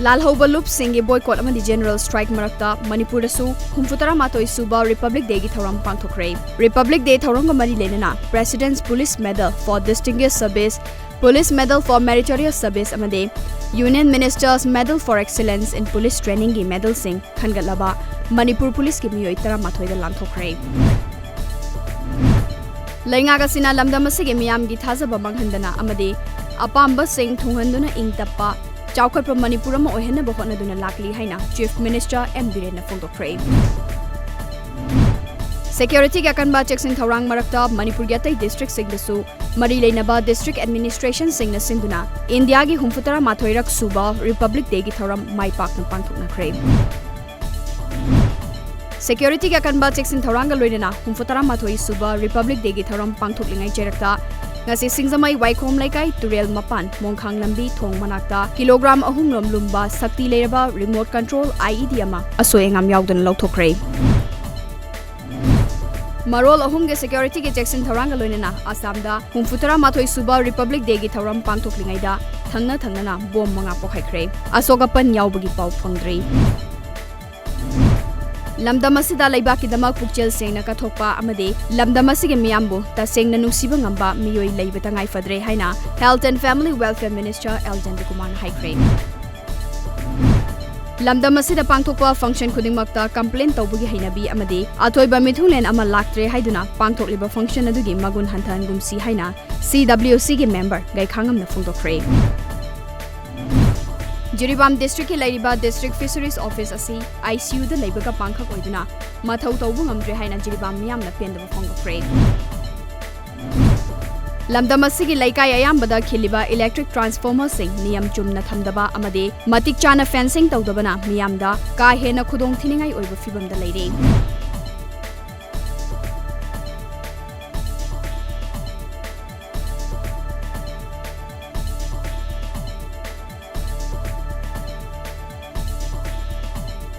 lalhouba loop singi boycott amadi general strike marakta Manipur su humfutara matoi suba Republic Day gi thoram pangthokre. Republic Day thoram ga mari lenana President's Police Medal for Distinguished Service, Police Medal for Meritorious Service amade Union Minister's Medal for Excellence in Police Training gi medal sing khangatlaba Manipur Police ki miyoi tara mathoi da lanthokre. Lainga ga sina lamdam asigi miyam gi thajaba manghandana amade apamba sing thunghanduna ingtappa Chowkatpa Manipur ma ohenna bahona duna lakli haina Chief Minister M. Birena Fongdokre. Security ga kanba checking thorang marakta Manipur ga tai district singdasu mari leinaba district administration singna sinduna India gi humfutara mathoirak suba Republic Day gi thoram mai pakna pangthokna khre. Security ga kanba checking thorang ga loinana humfutara mathoi suba Republic Day gi thoram pangthoklingai cherakta ngasi singzamai waikhom laikai turel mapan mongkhang lambi thong manakta kilogram ahum lom lumba sakti leraba remote control IED ama asoengam yaudana lauthokre. Marol ahum ge security ge jackson thoranga loinana Assam da humfutara mathoi suba Republic Day gi thoram pangthoklingai da thangna na bom manga pokhaikre asogapan yaubagi pau phangdri. Lamdam asida laibaki damak pukchel sengna kathokpa amade lamdam asige miyambu ta sengna nungsiba ngamba miyoi leibata ngai fadre haina Health and Family Welfare Minister Eljan Kumar haikre. Lamdam asida pangthokpa function khudingmakta complaint tawbugi hainabi amade athoiba mithulen ama laktre haiduna pangthokliba function adugi magun hantan gumsi haina CWC ge member gai khangamna phongdokre. Jiribam District ki laiba District Fisheries Office asi ICU da laibaga pangkhak oiduna mathau tawbu ngamdre haina Jiribam miyamna pendaba phongdokre. Lamdam asigi laikai ayambada khiliba electric transformer sing niyam chumna thamdaba amade matik chana fencing tawdabana miyamda ka hena khudong thiningai oiba fibamda leire.